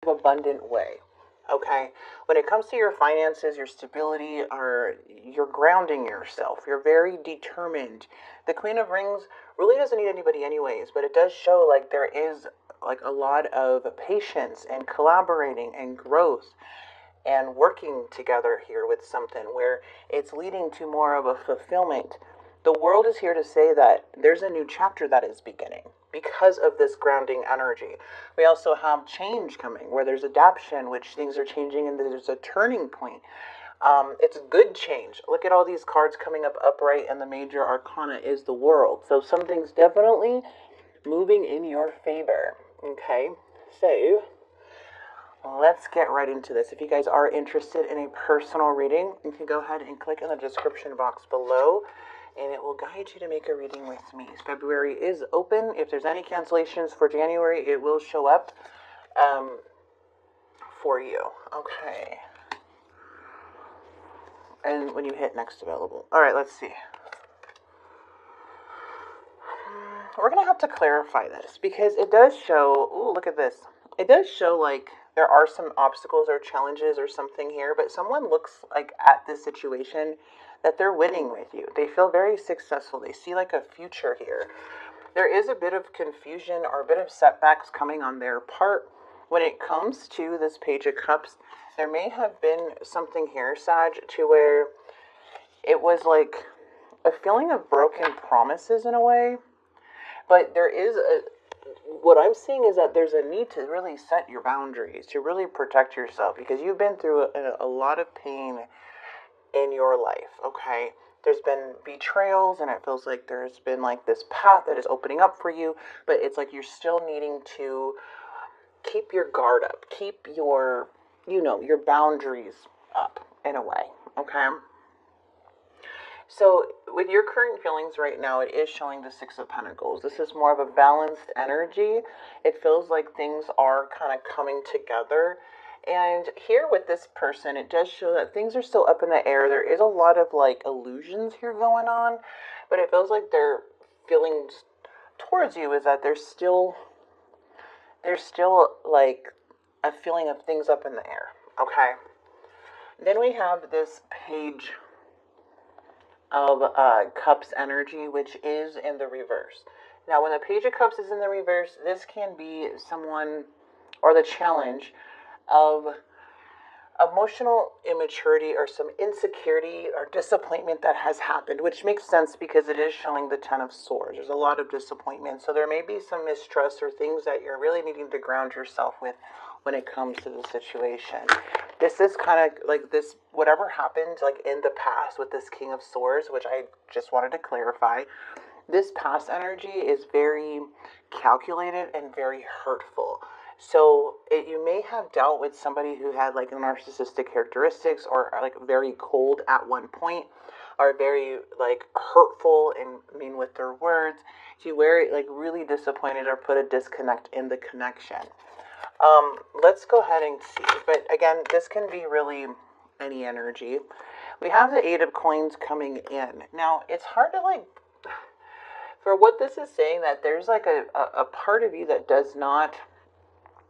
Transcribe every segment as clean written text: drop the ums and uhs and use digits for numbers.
abundant way. Okay, when it comes to your finances, your stability, or you're grounding yourself, you're very determined. The Queen of Rings really doesn't need anybody anyways, but it does show like there is like a lot of patience and collaborating and growth and working together here with something where it's leading to more of a fulfillment. The world is here to say that there's a new chapter that is beginning because of this grounding energy. We also have change coming where there's adaptation, which things are changing and there's a turning point. It's good change. Look at all these cards coming up upright, and the major arcana is the world. So something's definitely moving in your favor. Okay, so let's get right into this. If you guys are interested in a personal reading, you can go ahead and click in the description box below, and it will guide you to make a reading with me. February is open. If there's any cancellations for January, it will show up for you. Okay. And when you hit next available. All right, let's see. We're going to have to clarify this because it does show, ooh, look at this. It does show like there are some obstacles or challenges or something here, but someone looks like at this situation that they're winning with you. They feel very successful. They see like a future here. There is a bit of confusion or a bit of setbacks coming on their part. When it comes to this Page of Cups, there may have been something here, Sag, to where it was like a feeling of broken promises in a way. But there is what I'm seeing is that there's a need to really set your boundaries, to really protect yourself, because you've been through a lot of pain in your life, okay? There's been betrayals, and it feels like there's been like this path that is opening up for you, but it's like you're still needing to keep your guard up, keep your, your boundaries up in a way, okay? So with your current feelings right now, it is showing the Six of Pentacles. This is more of a balanced energy. It feels like things are kind of coming together. And here with this person, it does show that things are still up in the air. There is a lot of like illusions here going on, but it feels like their feelings towards you is that there's still like a feeling of things up in the air. Okay. Then we have this Page of Cups energy, which is in the reverse. Now, when the Page of Cups is in the reverse, this can be someone or the challenge of emotional immaturity or some insecurity or disappointment that has happened, which makes sense because it is showing the Ten of Swords. There's a lot of disappointment. So there may be some mistrust or things that you're really needing to ground yourself with when it comes to the situation. This is kind of like this, whatever happened like in the past with this King of Swords, which I just wanted to clarify. This past energy is very calculated and very hurtful. So you may have dealt with somebody who had like narcissistic characteristics or like very cold at one point, are very like hurtful and mean with their words, to where like really disappointed or put a disconnect in the connection. Let's go ahead and see. But again, this can be really any energy. We have the Eight of Coins coming in. Now, it's hard to like, for what this is saying, that there's like a part of you that does not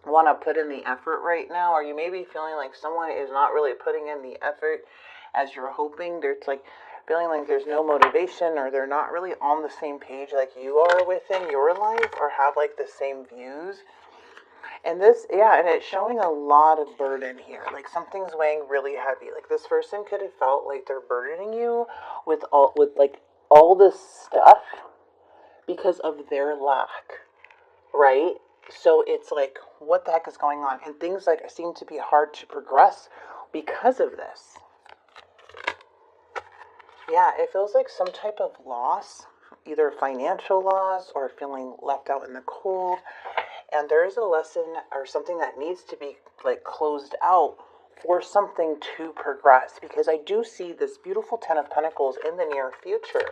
want to put in the effort right now, or you may be feeling like someone is not really putting in the effort as you're hoping. There's like feeling like there's no motivation, or they're not really on the same page like you are within your life, or have like the same views. And this, yeah, and it's showing a lot of burden here. Like something's weighing really heavy. Like this person could have felt like they're burdening you with all this stuff because of their lack, right? So it's like, what the heck is going on? And things like seem to be hard to progress because of this. Yeah, it feels like some type of loss, either financial loss or feeling left out in the cold. And there is a lesson or something that needs to be like closed out for something to progress, because I do see this beautiful Ten of Pentacles in the near future.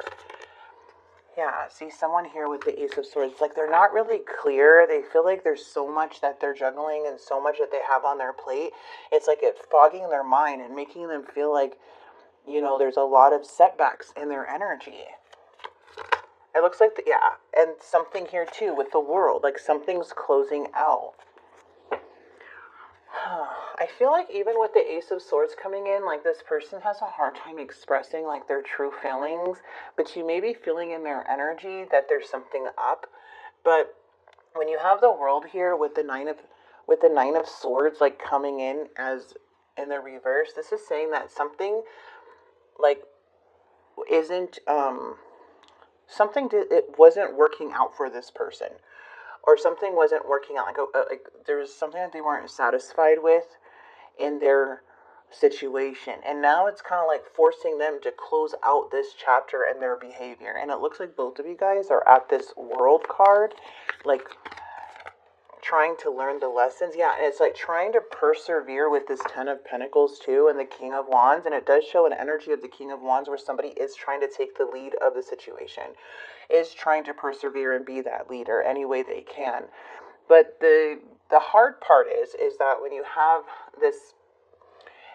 Yeah, see someone here with the Ace of Swords. Like they're not really clear. They feel like there's so much that they're juggling and so much that they have on their plate. It's like it's fogging their mind and making them feel like, there's a lot of setbacks in their energy. It looks like, yeah, and something here too with the world, like something's closing out. I feel like even with the Ace of Swords coming in, like this person has a hard time expressing like their true feelings, but you may be feeling in their energy that there's something up. But when you have the World here with the Nine of Swords like coming in as in the reverse, this is saying that something like isn't it wasn't working out for this person, or something wasn't working out, like there was something that they weren't satisfied with in their situation, and now it's kind of like forcing them to close out this chapter and their behavior. And it looks like both of you guys are at this World card, like trying to learn the lessons. Yeah, and it's like trying to persevere with this Ten of Pentacles too, and the King of Wands. And it does show an energy of the King of Wands where somebody is trying to take the lead of the situation, is trying to persevere and be that leader any way they can. But the hard part is that when you have this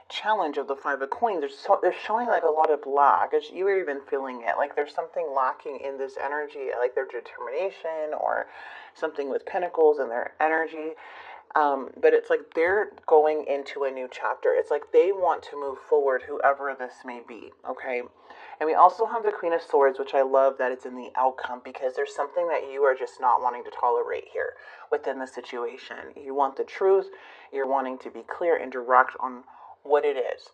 challenge of the Five of Coins, they're showing like a lot of lack. You were even feeling it, like there's something lacking in this energy, like their determination or something with Pentacles and their energy. But it's like they're going into a new chapter. It's like they want to move forward, whoever this may be, okay? And we also have the Queen of Swords, which I love that it's in the outcome, because there's something that you are just not wanting to tolerate here within the situation. You want the truth. You're wanting to be clear and direct on what it is.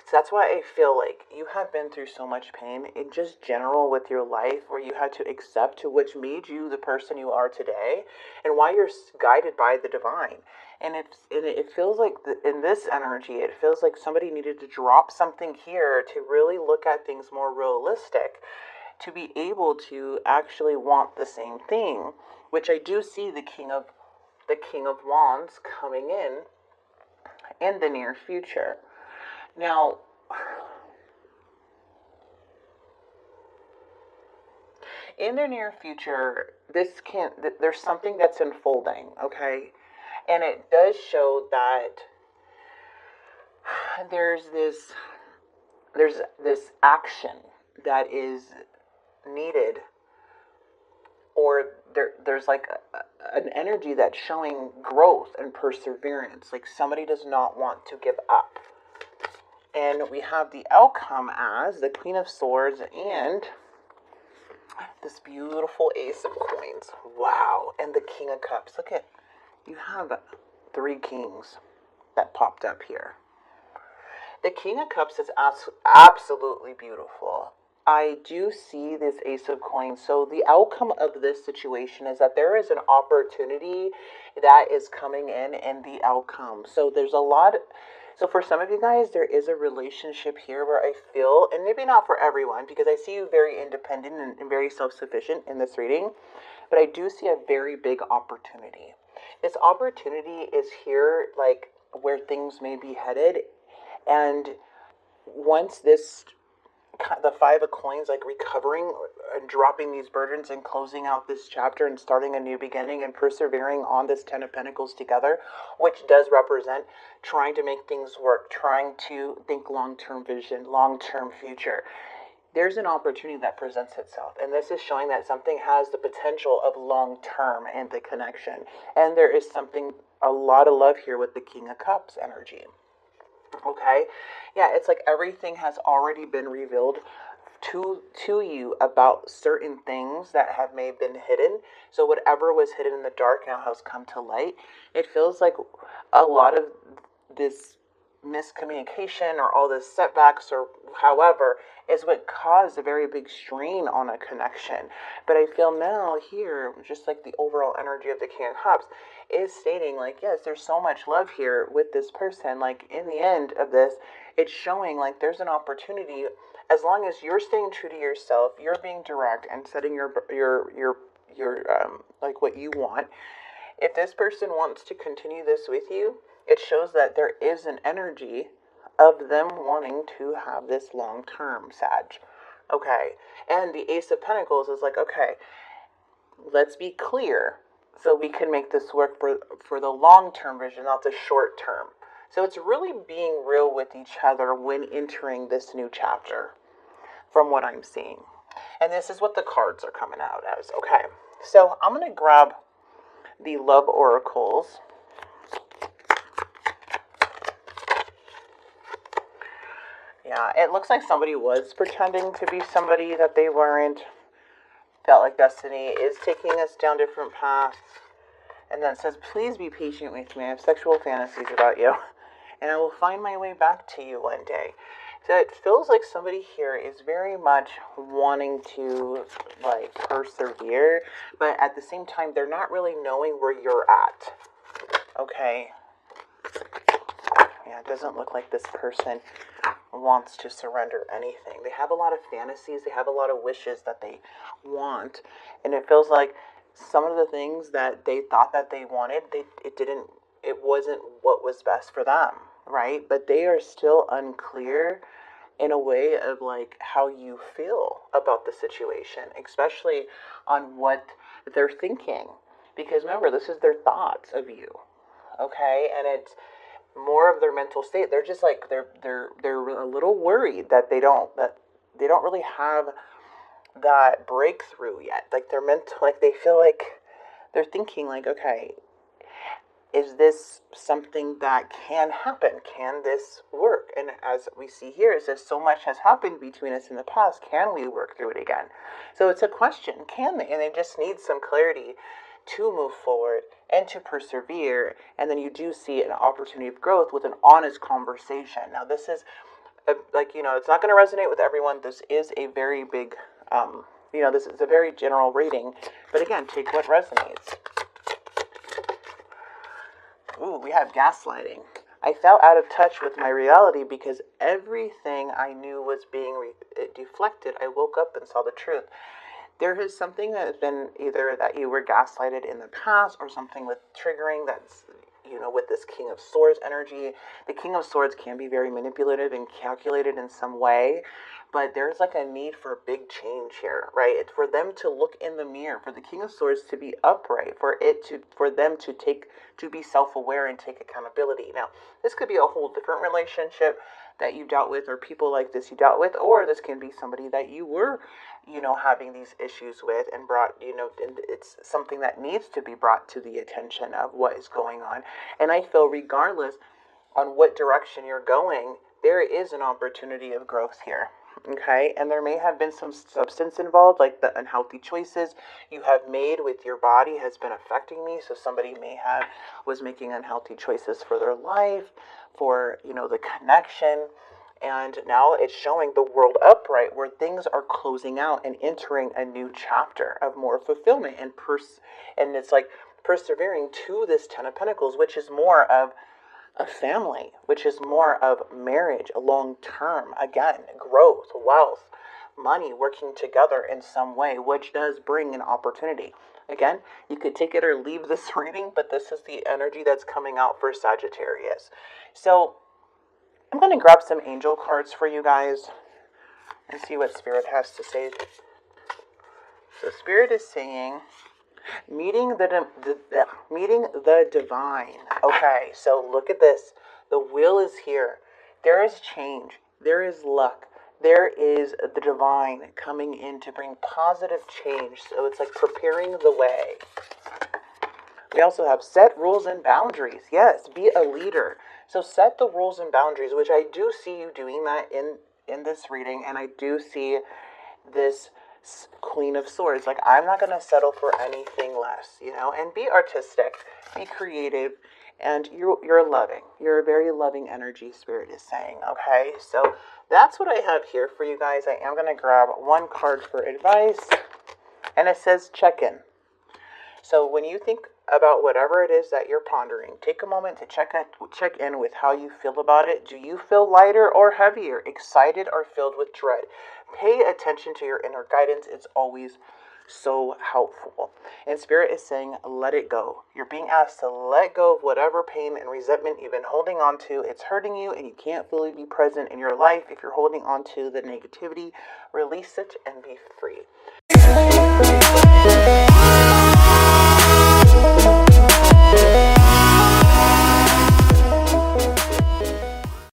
So that's why I feel like you have been through so much pain in just general with your life, where you had to accept to which made you the person you are today, and why you're guided by the divine. And it feels like in this energy, it feels like somebody needed to drop something here to really look at things more realistic, to be able to actually want the same thing, which I do see the King of Wands coming in the near future. Now, in the near future, there's something that's unfolding, okay? And it does show that there's this action that is needed, or there's like an energy that's showing growth and perseverance, like somebody does not want to give up. And we have the outcome as the Queen of Swords and this beautiful Ace of Coins. Wow. And the King of Cups. Look at, you have 3 kings that popped up here. The King of Cups is absolutely beautiful. I do see this Ace of Coins. So the outcome of this situation is that there is an opportunity that is coming in the outcome. So there's a lot. So for some of you guys, there is a relationship here where I feel, and maybe not for everyone, because I see you very independent and very self-sufficient in this reading, but I do see a very big opportunity. This opportunity is here, like where things may be headed. And once the Five of Coins, like recovering and dropping these burdens and closing out this chapter and starting a new beginning and persevering on this Ten of Pentacles together, which does represent trying to make things work, trying to think long-term vision, long-term future. There's an opportunity that presents itself, and this is showing that something has the potential of long-term in the connection. And there is a lot of love here with the King of Cups energy. Okay, yeah, it's like everything has already been revealed to you about certain things that have may have been hidden. So whatever was hidden in the dark now has come to light. It feels like a lot of this miscommunication or all the setbacks or however is what caused a very big strain on a connection. But I feel now here, just like the overall energy of the King of Cups is stating like, yes, there's so much love here with this person. Like in the end of this, it's showing like there's an opportunity, as long as you're staying true to yourself, you're being direct and setting your like what you want. If this person wants to continue this with you, it shows that there is an energy of them wanting to have this long-term, Sag. Okay. And the Ace of Pentacles is like, okay, let's be clear so we can make this work for the long-term vision, not the short-term. So it's really being real with each other when entering this new chapter, from what I'm seeing. And this is what the cards are coming out as. Okay. So I'm going to grab the Love Oracles. Yeah, it looks like somebody was pretending to be somebody that they weren't. Felt like destiny is taking us down different paths. And then it says, please be patient with me. I have sexual fantasies about you. And I will find my way back to you one day. So it feels like somebody here is very much wanting to, like, persevere. But at the same time, they're not really knowing where you're at. Okay? Yeah, it doesn't look like this person wants to surrender anything. They have a lot of fantasies. They have a lot of wishes that they want. And it feels like some of the things that they thought that they wanted, it wasn't what was best for them, right? But they are still unclear in a way of like how you feel about the situation, especially on what they're thinking. Because remember, this is their thoughts of you, okay? And it's more of their mental state. They're just like they're a little worried that they don't really have that breakthrough yet. Like they're mental, like they feel like they're thinking like, okay, is this something that can happen? Can this work? And as we see here, it says so much has happened between us in the past. Can we work through it again? So it's a question. Can they? And they just need some clarity to move forward and to persevere. And then you do see an opportunity of growth with an honest conversation. Now, this is it's not going to resonate with everyone. This is a very big, this is a very general reading. But again, take what resonates. Ooh, we have gaslighting. I felt out of touch with my reality because everything I knew was being deflected. I woke up and saw the truth. There is something that has been either that you were gaslighted in the past or something with triggering that's, with this King of Swords energy. The King of Swords can be very manipulative and calculated in some way, but there's like a need for a big change here, right? It's for them to look in the mirror, for the King of Swords to be upright, for them to be self-aware and take accountability. Now, this could be a whole different relationship that you dealt with, or people like this you dealt with, or this can be somebody that you were, having these issues with and brought, and it's something that needs to be brought to the attention of what is going on. And I feel regardless on what direction you're going, there is an opportunity of growth here. Okay, and there may have been some substance involved, like the unhealthy choices you have made with your body has been affecting me. So somebody was making unhealthy choices for their life, for, the connection. And now it's showing the world upright where things are closing out and entering a new chapter of more fulfillment and it's like persevering to this Ten of Pentacles, which is more of a family, which is more of marriage, a long term, again, growth, wealth, money working together in some way, which does bring an opportunity. Again, you could take it or leave this reading, but this is the energy that's coming out for Sagittarius. So I'm going to grab some angel cards for you guys and see what Spirit has to say. So Spirit is saying, meeting the divine. Okay, so look at this. The wheel is here. There is change. There is luck. There is the divine coming in to bring positive change. So it's like preparing the way. We also have set rules and boundaries. Yes, be a leader. So set the rules and boundaries, which I do see you doing that in this reading. And I do see this Queen of Swords. Like, I'm not going to settle for anything less, and be artistic, be creative, and you're loving. You're a very loving energy, Spirit is saying, okay? So that's what I have here for you guys. I am going to grab one card for advice, and it says check-in. So when you think about whatever it is that you're pondering, take a moment to check in with how you feel about it. Do you feel lighter or heavier, excited or filled with dread? Pay attention to your inner guidance. It's always so helpful. And Spirit is saying, let it go. You're being asked to let go of whatever pain and resentment you've been holding on to. It's hurting you and you can't fully be present in your life. If you're holding on to the negativity, release it and be free.